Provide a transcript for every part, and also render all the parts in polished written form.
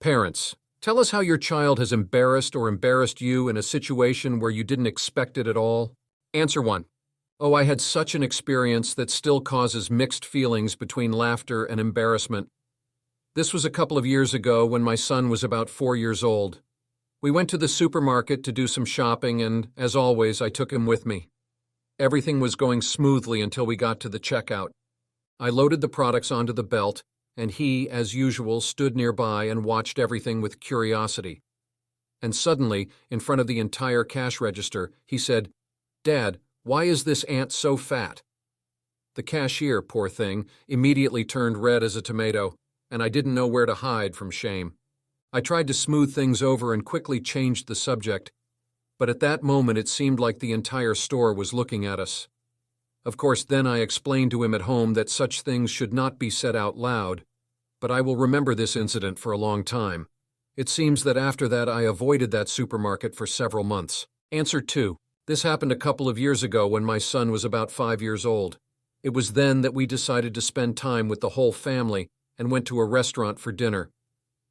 Parents, tell us how your child has embarrassed or embarrassed you in a situation where you didn't expect it at all. Answer 1. Oh, I had such an experience that still causes mixed feelings between laughter and embarrassment. This was a couple of years ago when my son was about 4 years old. We went to the supermarket to do some shopping and, as always, I took him with me. Everything was going smoothly until we got to the checkout. I loaded the products onto the belt, and he, as usual, stood nearby and watched everything with curiosity. And suddenly, in front of the entire cash register, he said, "Dad, why is this ant so fat?" The cashier, poor thing, immediately turned red as a tomato, and I didn't know where to hide from shame. I tried to smooth things over and quickly changed the subject, but at that moment it seemed like the entire store was looking at us. Of course, then I explained to him at home that such things should not be said out loud, but I will remember this incident for a long time. It seems that after that I avoided that supermarket for several months. Answer 2. This happened a couple of years ago when my son was about 5 years old. It was then that we decided to spend time with the whole family and went to a restaurant for dinner.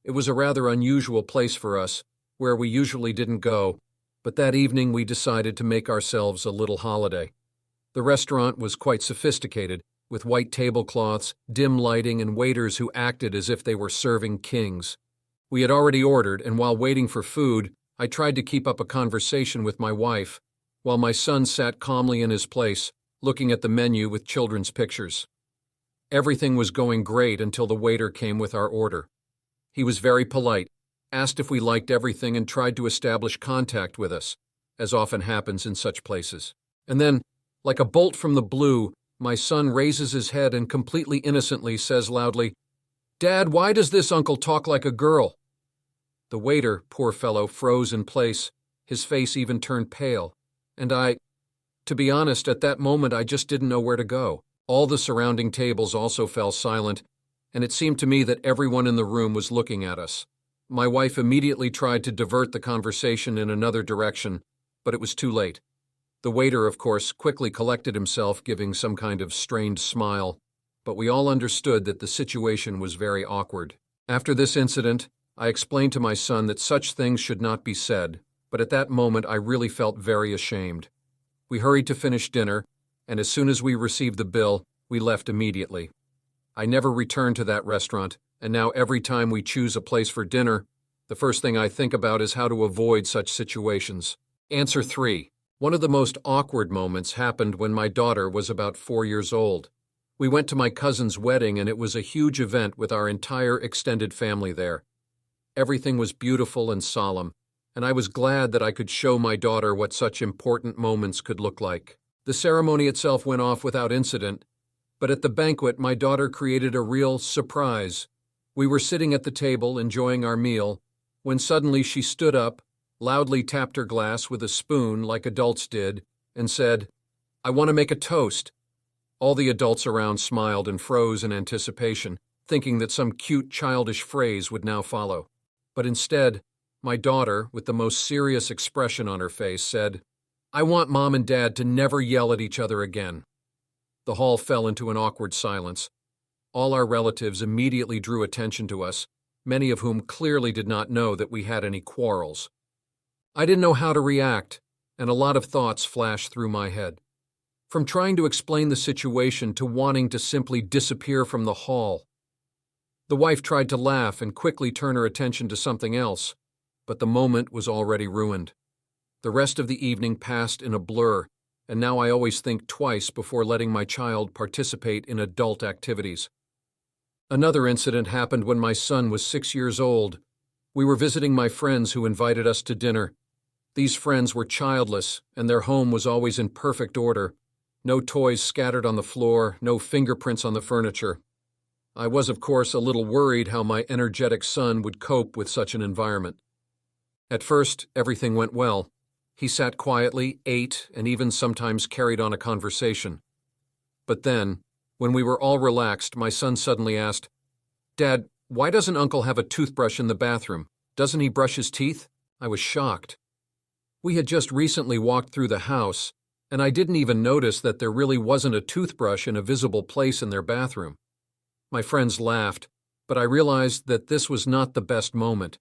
It was a rather unusual place for us, where we usually didn't go, but that evening we decided to make ourselves a little holiday. The restaurant was quite sophisticated, with white tablecloths, dim lighting, and waiters who acted as if they were serving kings. We had already ordered, and while waiting for food, I tried to keep up a conversation with my wife, while my son sat calmly in his place, looking at the menu with children's pictures. Everything was going great until the waiter came with our order. He was very polite, asked if we liked everything, and tried to establish contact with us, as often happens in such places. And then, like a bolt from the blue, my son raises his head and completely innocently says loudly, "Dad, why does this uncle talk like a girl?" The waiter, poor fellow, froze in place. His face even turned pale. And to be honest, at that moment I just didn't know where to go. All the surrounding tables also fell silent, and it seemed to me that everyone in the room was looking at us. My wife immediately tried to divert the conversation in another direction, but it was too late. The waiter, of course, quickly collected himself, giving some kind of strained smile, but we all understood that the situation was very awkward. After this incident, I explained to my son that such things should not be said, but at that moment I really felt very ashamed. We hurried to finish dinner, and as soon as we received the bill, we left immediately. I never returned to that restaurant, and now every time we choose a place for dinner, the first thing I think about is how to avoid such situations. Answer 3. One of the most awkward moments happened when my daughter was about 4 years old. We went to my cousin's wedding, and it was a huge event with our entire extended family there. Everything was beautiful and solemn, and I was glad that I could show my daughter what such important moments could look like. The ceremony itself went off without incident, but at the banquet my daughter created a real surprise. We were sitting at the table enjoying our meal, when suddenly she stood up, loudly tapped her glass with a spoon like adults did, and said, "I want to make a toast." All the adults around smiled and froze in anticipation, thinking that some cute childish phrase would now follow. But instead, my daughter, with the most serious expression on her face, said, "I want Mom and Dad to never yell at each other again." The hall fell into an awkward silence. All our relatives immediately drew attention to us, many of whom clearly did not know that we had any quarrels. I didn't know how to react, and a lot of thoughts flashed through my head. From trying to explain the situation to wanting to simply disappear from the hall. The wife tried to laugh and quickly turn her attention to something else, but the moment was already ruined. The rest of the evening passed in a blur, and now I always think twice before letting my child participate in adult activities. Another incident happened when my son was 6 years old. We were visiting my friends who invited us to dinner. These friends were childless, and their home was always in perfect order. No toys scattered on the floor, no fingerprints on the furniture. I was, of course, a little worried how my energetic son would cope with such an environment. At first, everything went well. He sat quietly, ate, and even sometimes carried on a conversation. But then, when we were all relaxed, my son suddenly asked, "Dad, why doesn't Uncle have a toothbrush in the bathroom? Doesn't he brush his teeth?" I was shocked. We had just recently walked through the house, and I didn't even notice that there really wasn't a toothbrush in a visible place in their bathroom. My friends laughed, But I realized that this was not the best moment.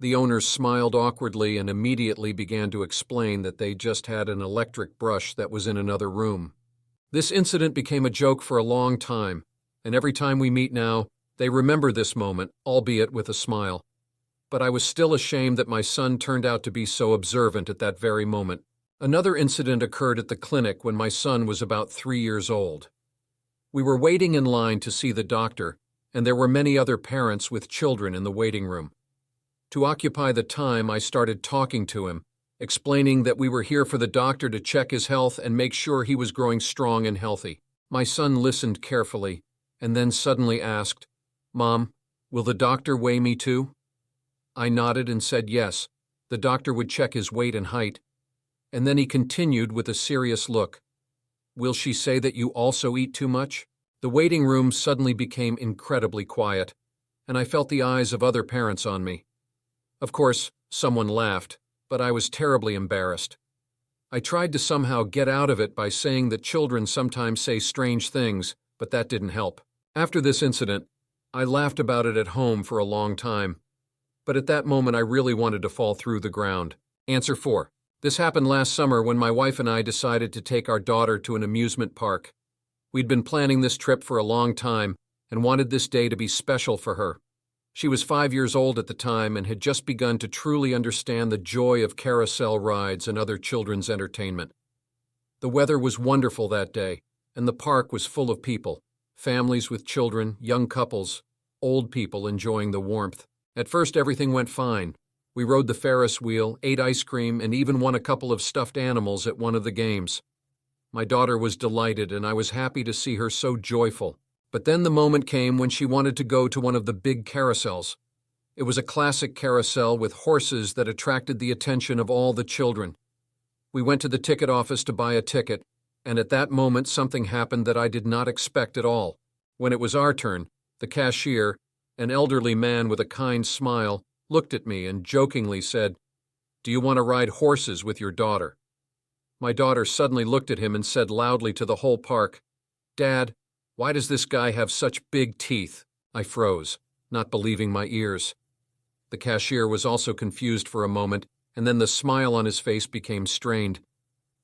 The owners smiled awkwardly and immediately began to explain that they just had an electric brush that was in another room. This incident became a joke for a long time, and every time we meet now, they remember this moment, albeit with a smile. But I was still ashamed that my son turned out to be so observant at that very moment. Another incident occurred at the clinic when my son was about 3 years old. We were waiting in line to see the doctor, and there were many other parents with children in the waiting room. To occupy the time, I started talking to him, explaining that we were here for the doctor to check his health and make sure he was growing strong and healthy. My son listened carefully, and then suddenly asked, "Mom, will the doctor weigh me too?" I nodded and said yes, the doctor would check his weight and height. And then he continued with a serious look. "Will she say that you also eat too much?" The waiting room suddenly became incredibly quiet, and I felt the eyes of other parents on me. Of course, someone laughed, but I was terribly embarrassed. I tried to somehow get out of it by saying that children sometimes say strange things, but that didn't help. After this incident, I laughed about it at home for a long time, but at that moment I really wanted to fall through the ground. Answer 4. This happened last summer when my wife and I decided to take our daughter to an amusement park. We'd been planning this trip for a long time and wanted this day to be special for her. She was 5 years old at the time and had just begun to truly understand the joy of carousel rides and other children's entertainment. The weather was wonderful that day, and the park was full of people, families with children, young couples, old people enjoying the warmth. At first everything went fine. We rode the Ferris wheel, ate ice cream, and even won a couple of stuffed animals at one of the games. My daughter was delighted, and I was happy to see her so joyful. But then the moment came when she wanted to go to one of the big carousels. It was a classic carousel with horses that attracted the attention of all the children. We went to the ticket office to buy a ticket, and at that moment something happened that I did not expect at all. When it was our turn, the cashier, an elderly man with a kind smile, looked at me and jokingly said, "Do you want to ride horses with your daughter?" My daughter suddenly looked at him and said loudly to the whole park, "Dad, why does this guy have such big teeth?" I froze, not believing my ears. The cashier was also confused for a moment, and then the smile on his face became strained.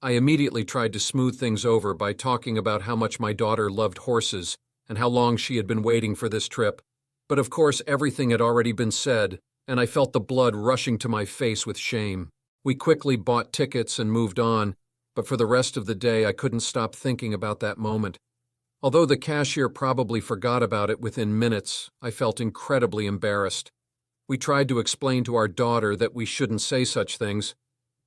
I immediately tried to smooth things over by talking about how much my daughter loved horses and how long she had been waiting for this trip. But of course everything had already been said, and I felt the blood rushing to my face with shame. We quickly bought tickets and moved on, but for the rest of the day I couldn't stop thinking about that moment. Although the cashier probably forgot about it within minutes, I felt incredibly embarrassed. We tried to explain to our daughter that we shouldn't say such things,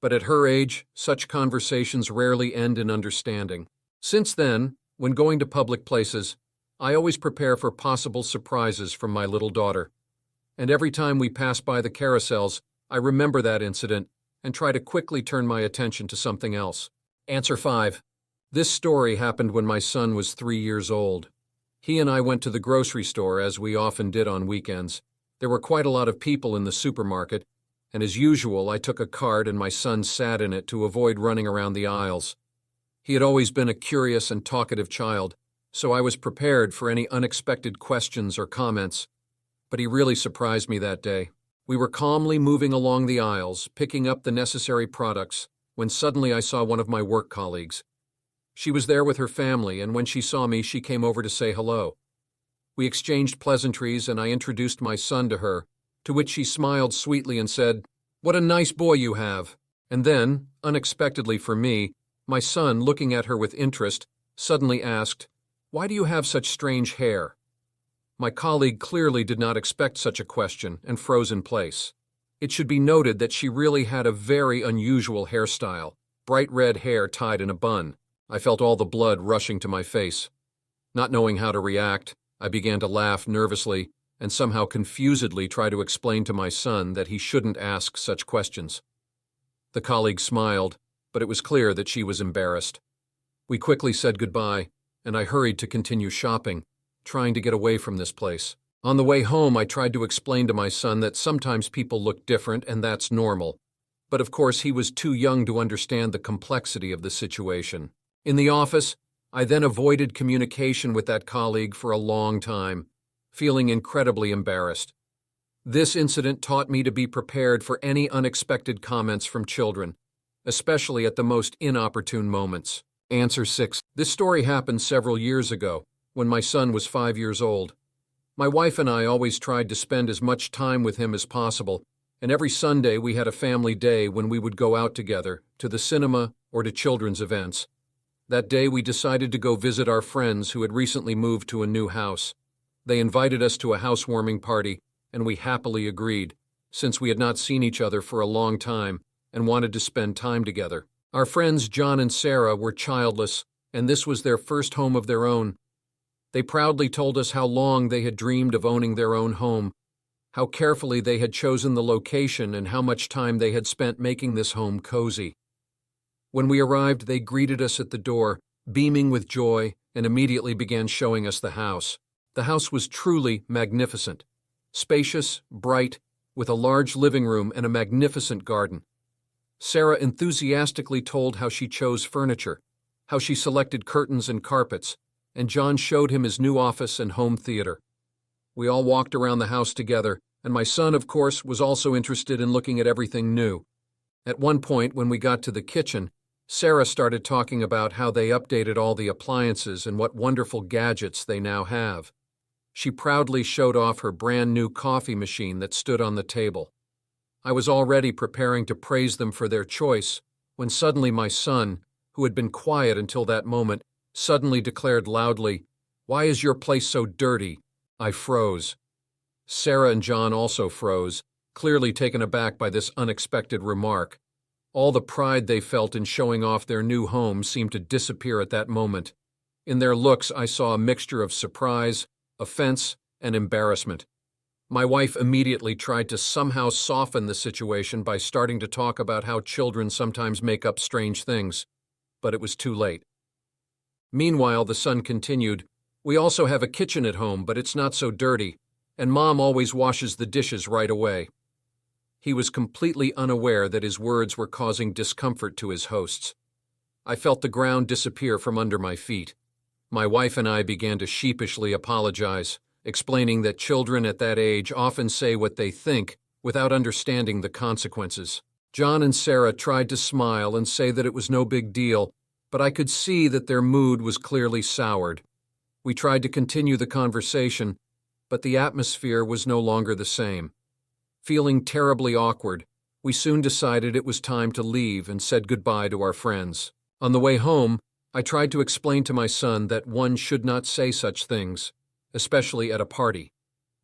but at her age, such conversations rarely end in understanding. Since then, when going to public places, I always prepare for possible surprises from my little daughter. And every time we pass by the carousels, I remember that incident and try to quickly turn my attention to something else. Answer 5. This story happened when my son was 3 years old. He and I went to the grocery store, as we often did on weekends. There were quite a lot of people in the supermarket, and as usual, I took a cart and my son sat in it to avoid running around the aisles. He had always been a curious and talkative child, so I was prepared for any unexpected questions or comments. But he really surprised me that day. We were calmly moving along the aisles, picking up the necessary products, when suddenly I saw one of my work colleagues. She was there with her family, and when she saw me, she came over to say hello. We exchanged pleasantries, and I introduced my son to her, to which she smiled sweetly and said, "What a nice boy you have." And then, unexpectedly for me, my son, looking at her with interest, suddenly asked, "Why do you have such strange hair?" My colleague clearly did not expect such a question and froze in place. It should be noted that she really had a very unusual hairstyle, bright red hair tied in a bun. I felt all the blood rushing to my face. Not knowing how to react, I began to laugh nervously and somehow confusedly try to explain to my son that he shouldn't ask such questions. The colleague smiled, but it was clear that she was embarrassed. We quickly said goodbye, and I hurried to continue shopping, trying to get away from this place. On the way home, I tried to explain to my son that sometimes people look different and that's normal. But of course, he was too young to understand the complexity of the situation. In the office, I then avoided communication with that colleague for a long time. feeling incredibly embarrassed. This incident taught me to be prepared for any unexpected comments from children, especially at the most inopportune moments. Answer 6. This story happened several years ago, when my son was 5 years old. My wife and I always tried to spend as much time with him as possible, and every Sunday we had a family day when we would go out together, to the cinema or to children's events. That day we decided to go visit our friends who had recently moved to a new house. They invited us to a housewarming party, and we happily agreed, since we had not seen each other for a long time and wanted to spend time together. Our friends John and Sarah were childless, and this was their first home of their own. They proudly told us how long they had dreamed of owning their own home, how carefully they had chosen the location, and how much time they had spent making this home cozy. When we arrived, they greeted us at the door, beaming with joy, and immediately began showing us the house. The house was truly magnificent. Spacious, bright, with a large living room and a magnificent garden. Sarah enthusiastically told how she chose furniture, how she selected curtains and carpets, and John showed him his new office and home theater. We all walked around the house together, and my son, of course, was also interested in looking at everything new. At one point, when we got to the kitchen, Sarah started talking about how they updated all the appliances and what wonderful gadgets they now have. She proudly showed off her brand new coffee machine that stood on the table. I was already preparing to praise them for their choice, when suddenly my son, who had been quiet until that moment, suddenly declared loudly, "Why is your place so dirty?" I froze. Sarah and John also froze, clearly taken aback by this unexpected remark. All the pride they felt in showing off their new home seemed to disappear at that moment. In their looks, I saw a mixture of surprise, offense, and embarrassment. My wife immediately tried to somehow soften the situation by starting to talk about how children sometimes make up strange things, but it was too late. Meanwhile, the son continued, "We also have a kitchen at home, but it's not so dirty, and Mom always washes the dishes right away." He was completely unaware that his words were causing discomfort to his hosts. I felt the ground disappear from under my feet. My wife and I began to sheepishly apologize, explaining that children at that age often say what they think without understanding the consequences. John and Sarah tried to smile and say that it was no big deal, but I could see that their mood was clearly soured. We tried to continue the conversation, but the atmosphere was no longer the same. Feeling terribly awkward, we soon decided it was time to leave and said goodbye to our friends. On the way home, I tried to explain to my son that one should not say such things, especially at a party.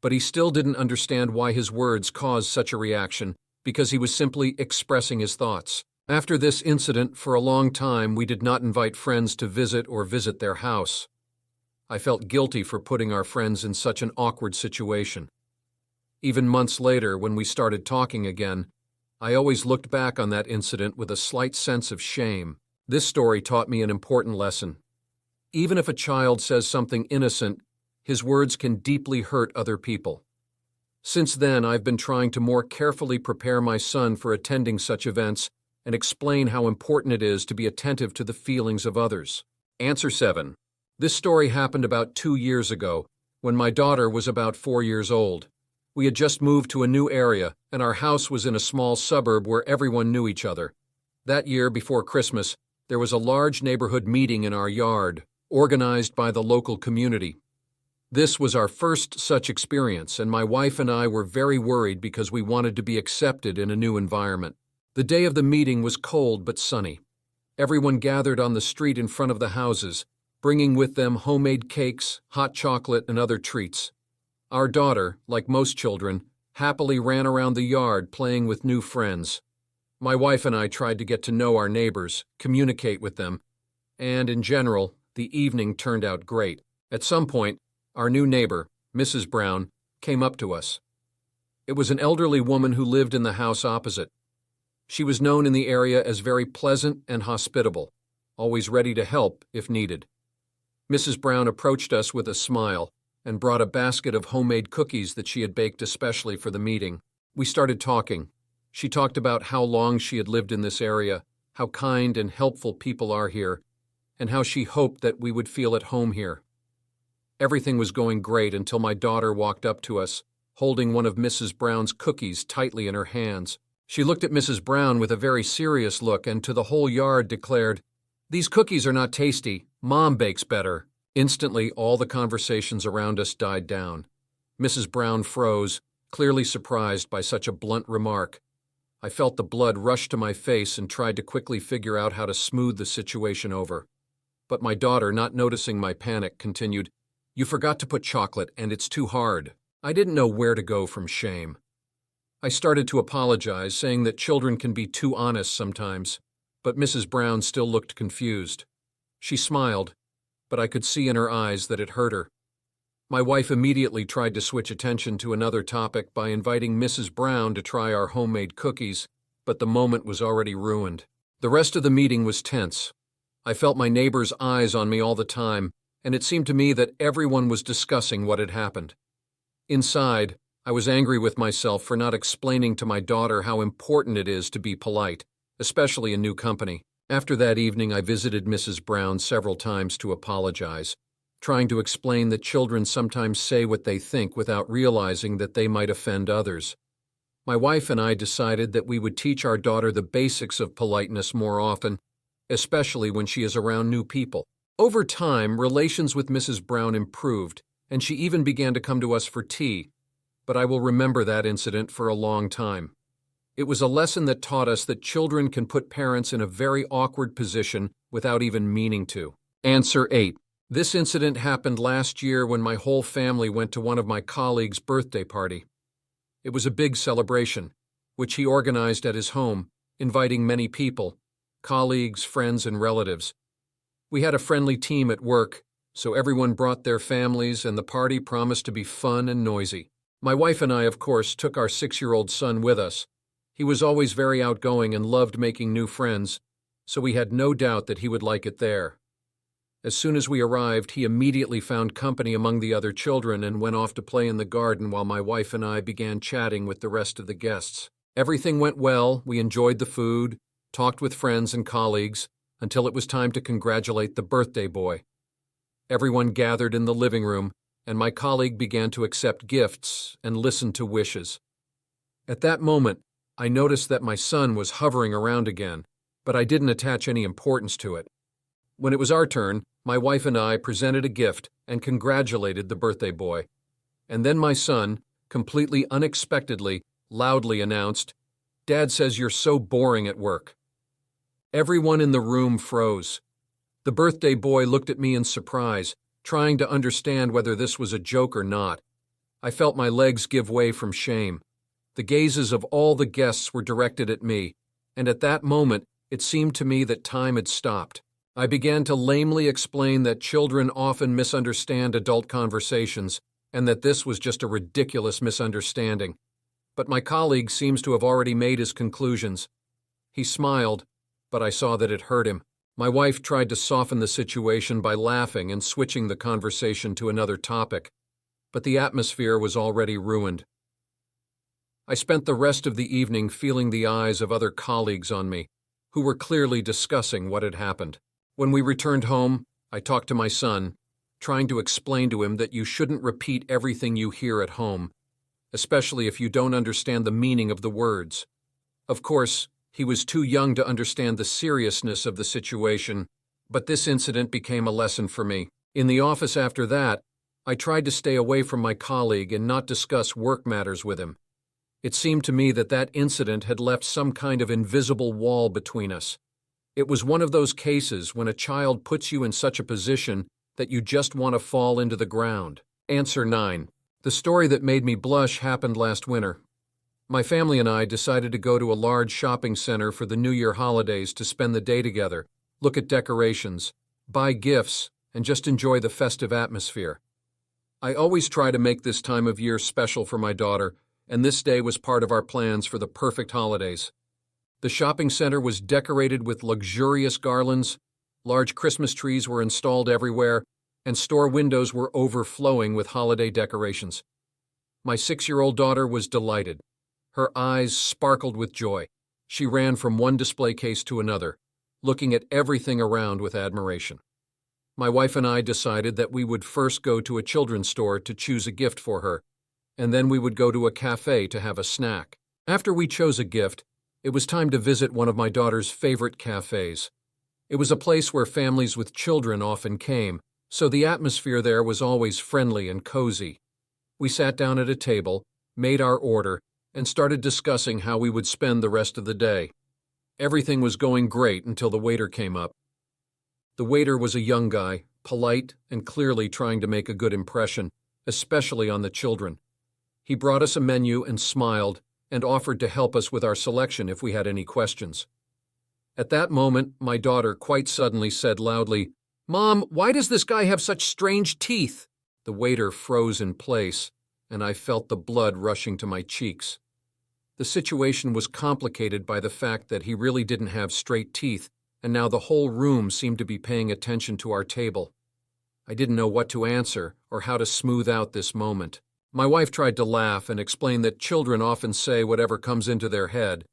But he still didn't understand why his words caused such a reaction, because he was simply expressing his thoughts. After this incident, for a long time, we did not invite friends to visit or visit their house. I felt guilty for putting our friends in such an awkward situation. Even months later, when we started talking again, I always looked back on that incident with a slight sense of shame. This story taught me an important lesson. Even if a child says something innocent, his words can deeply hurt other people. Since then, I've been trying to more carefully prepare my son for attending such events and explain how important it is to be attentive to the feelings of others. Answer 7. This story happened about 2 years ago, when my daughter was about 4 years old. We had just moved to a new area, and our house was in a small suburb where everyone knew each other. That year, before Christmas, there was a large neighborhood meeting in our yard, organized by the local community. This was our first such experience, and my wife and I were very worried because we wanted to be accepted in a new environment. The day of the meeting was cold but sunny. Everyone gathered on the street in front of the houses, bringing with them homemade cakes, hot chocolate, and other treats. Our daughter, like most children, happily ran around the yard playing with new friends. My wife and I tried to get to know our neighbors, communicate with them, and in general, the evening turned out great. At some point, our new neighbor, Mrs. Brown, came up to us. It was an elderly woman who lived in the house opposite. She was known in the area as very pleasant and hospitable, always ready to help if needed. Mrs. Brown approached us with a smile and brought a basket of homemade cookies that she had baked especially for the meeting. We started talking. She talked about how long she had lived in this area, how kind and helpful people are here, and how she hoped that we would feel at home here. Everything was going great until my daughter walked up to us, holding one of Mrs. Brown's cookies tightly in her hands. She looked at Mrs. Brown with a very serious look and to the whole yard declared, "These cookies are not tasty. Mom bakes better." Instantly, all the conversations around us died down. Mrs. Brown froze, clearly surprised by such a blunt remark. I felt the blood rush to my face and tried to quickly figure out how to smooth the situation over. But my daughter, not noticing my panic, continued, "You forgot to put chocolate, and it's too hard." I didn't know where to go from shame. I started to apologize, saying that children can be too honest sometimes, but Mrs. Brown still looked confused. She smiled, but I could see in her eyes that it hurt her. My wife immediately tried to switch attention to another topic by inviting Mrs. Brown to try our homemade cookies, but the moment was already ruined. The rest of the meeting was tense. I felt my neighbor's eyes on me all the time, and it seemed to me that everyone was discussing what had happened. Inside, I was angry with myself for not explaining to my daughter how important it is to be polite, especially in new company. After that evening, I visited Mrs. Brown several times to apologize, trying to explain that children sometimes say what they think without realizing that they might offend others. My wife and I decided that we would teach our daughter the basics of politeness more often, especially when she is around new people. Over time, relations with Mrs. Brown improved, and she even began to come to us for tea, but I will remember that incident for a long time. It was a lesson that taught us that children can put parents in a very awkward position without even meaning to. Answer 8. This incident happened last year when my whole family went to one of my colleagues' birthday party. It was a big celebration, which he organized at his home, inviting many people, colleagues, friends, and relatives. We had a friendly team at work, so everyone brought their families and the party promised to be fun and noisy. My wife and I, of course, took our 6-year-old son with us. He was always very outgoing and loved making new friends, so we had no doubt that he would like it there. As soon as we arrived, he immediately found company among the other children and went off to play in the garden while my wife and I began chatting with the rest of the guests. Everything went well, we enjoyed the food, talked with friends and colleagues, until it was time to congratulate the birthday boy. Everyone gathered in the living room, and my colleague began to accept gifts and listen to wishes. At that moment, I noticed that my son was hovering around again, but I didn't attach any importance to it. When it was our turn, my wife and I presented a gift and congratulated the birthday boy. And then my son, completely unexpectedly, loudly announced, "Dad says you're so boring at work." Everyone in the room froze. The birthday boy looked at me in surprise, trying to understand whether this was a joke or not. I felt my legs give way from shame. The gazes of all the guests were directed at me, and at that moment, it seemed to me that time had stopped. I began to lamely explain that children often misunderstand adult conversations, and that this was just a ridiculous misunderstanding. But my colleague seems to have already made his conclusions. He smiled, but I saw that it hurt him. My wife tried to soften the situation by laughing and switching the conversation to another topic, but the atmosphere was already ruined. I spent the rest of the evening feeling the eyes of other colleagues on me, who were clearly discussing what had happened. When we returned home, I talked to my son, trying to explain to him that you shouldn't repeat everything you hear at home, especially if you don't understand the meaning of the words. Of course, he was too young to understand the seriousness of the situation, but this incident became a lesson for me. In the office after that, I tried to stay away from my colleague and not discuss work matters with him. It seemed to me that that incident had left some kind of invisible wall between us. It was one of those cases when a child puts you in such a position that you just want to fall into the ground. Answer 9. The story that made me blush happened last winter. My family and I decided to go to a large shopping center for the New Year holidays to spend the day together, look at decorations, buy gifts, and just enjoy the festive atmosphere. I always try to make this time of year special for my daughter, and this day was part of our plans for the perfect holidays. The shopping center was decorated with luxurious garlands, large Christmas trees were installed everywhere, and store windows were overflowing with holiday decorations. My 6-year-old daughter was delighted. Her eyes sparkled with joy. She ran from one display case to another, looking at everything around with admiration. My wife and I decided that we would first go to a children's store to choose a gift for her, and then we would go to a cafe to have a snack. After we chose a gift, it was time to visit one of my daughter's favorite cafes. It was a place where families with children often came, so the atmosphere there was always friendly and cozy. We sat down at a table, made our order, and started discussing how we would spend the rest of the day. Everything was going great until the waiter came up. The waiter was a young guy, polite and clearly trying to make a good impression, especially on the children. He brought us a menu and smiled and offered to help us with our selection if we had any questions. At that moment, my daughter quite suddenly said loudly, "Mom, why does this guy have such strange teeth?" The waiter froze in place, and I felt the blood rushing to my cheeks. The situation was complicated by the fact that he really didn't have straight teeth, and now the whole room seemed to be paying attention to our table. I didn't know what to answer or how to smooth out this moment. My wife tried to laugh and explain that children often say whatever comes into their head,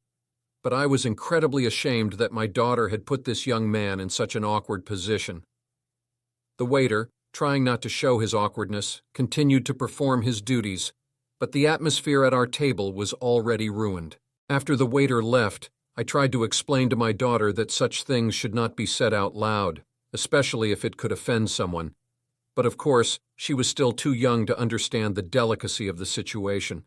but I was incredibly ashamed that my daughter had put this young man in such an awkward position. The waiter, trying not to show his awkwardness, continued to perform his duties, but the atmosphere at our table was already ruined. After the waiter left, I tried to explain to my daughter that such things should not be said out loud, especially if it could offend someone. But of course, she was still too young to understand the delicacy of the situation.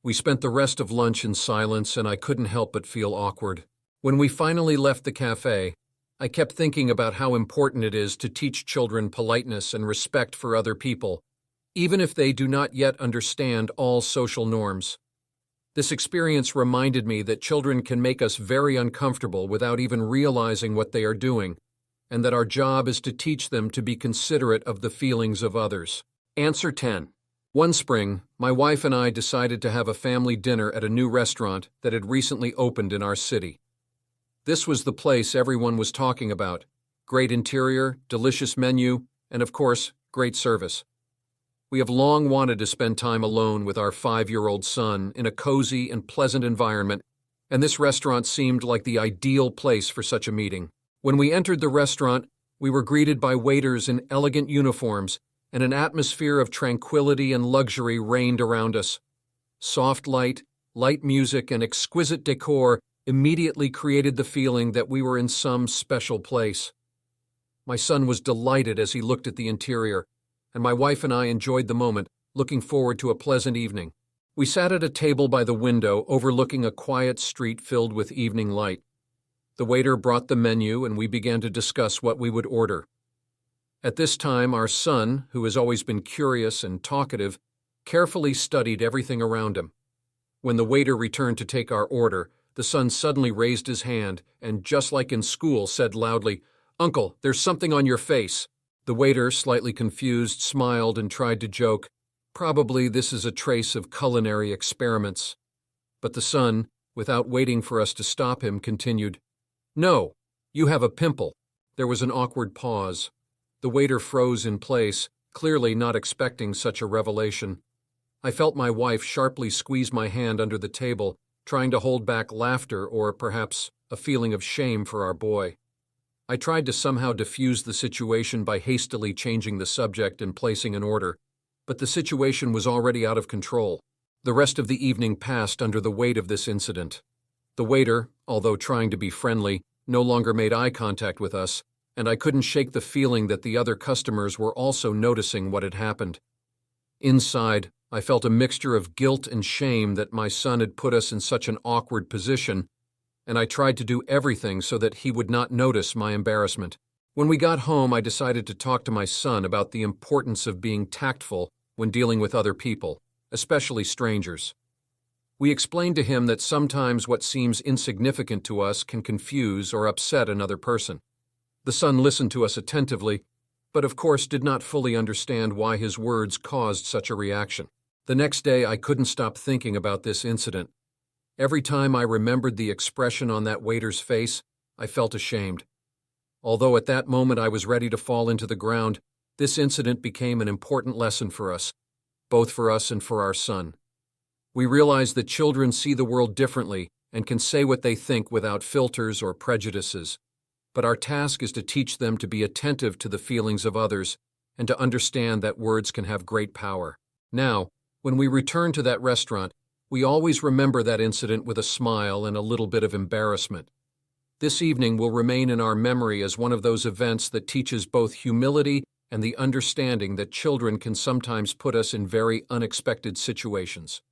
We spent the rest of lunch in silence, and I couldn't help but feel awkward. When we finally left the cafe, I kept thinking about how important it is to teach children politeness and respect for other people, even if they do not yet understand all social norms. This experience reminded me that children can make us very uncomfortable without even realizing what they are doing, and that our job is to teach them to be considerate of the feelings of others. Answer 10. One spring, my wife and I decided to have a family dinner at a new restaurant that had recently opened in our city. This was the place everyone was talking about. Great interior, delicious menu, and of course, great service. We have long wanted to spend time alone with our 5-year-old son in a cozy and pleasant environment, and this restaurant seemed like the ideal place for such a meeting. When we entered the restaurant, we were greeted by waiters in elegant uniforms, and an atmosphere of tranquility and luxury reigned around us. Soft light, light music, and exquisite decor immediately created the feeling that we were in some special place. My son was delighted as he looked at the interior, and my wife and I enjoyed the moment, looking forward to a pleasant evening. We sat at a table by the window overlooking a quiet street filled with evening light. The waiter brought the menu, and we began to discuss what we would order. At this time, our son, who has always been curious and talkative, carefully studied everything around him. When the waiter returned to take our order, the son suddenly raised his hand and, just like in school, said loudly, "Uncle, there's something on your face." The waiter, slightly confused, smiled and tried to joke, "Probably this is a trace of culinary experiments." But the son, without waiting for us to stop him, continued, "No, you have a pimple." There was an awkward pause. The waiter froze in place, clearly not expecting such a revelation. I felt my wife sharply squeeze my hand under the table, trying to hold back laughter or perhaps a feeling of shame for our boy. I tried to somehow diffuse the situation by hastily changing the subject and placing an order, but the situation was already out of control. The rest of the evening passed under the weight of this incident. The waiter, although trying to be friendly, no longer made eye contact with us, and I couldn't shake the feeling that the other customers were also noticing what had happened. Inside, I felt a mixture of guilt and shame that my son had put us in such an awkward position, and I tried to do everything so that he would not notice my embarrassment. When we got home, I decided to talk to my son about the importance of being tactful when dealing with other people, especially strangers. We explained to him that sometimes what seems insignificant to us can confuse or upset another person. The son listened to us attentively, but of course did not fully understand why his words caused such a reaction. The next day, I couldn't stop thinking about this incident. Every time I remembered the expression on that waiter's face, I felt ashamed. Although at that moment I was ready to fall into the ground, this incident became an important lesson for us, both for us and for our son. We realized that children see the world differently and can say what they think without filters or prejudices. but our task is to teach them to be attentive to the feelings of others and to understand that words can have great power. Now, when we return to that restaurant, we always remember that incident with a smile and a little bit of embarrassment. This evening will remain in our memory as one of those events that teaches both humility and the understanding that children can sometimes put us in very unexpected situations.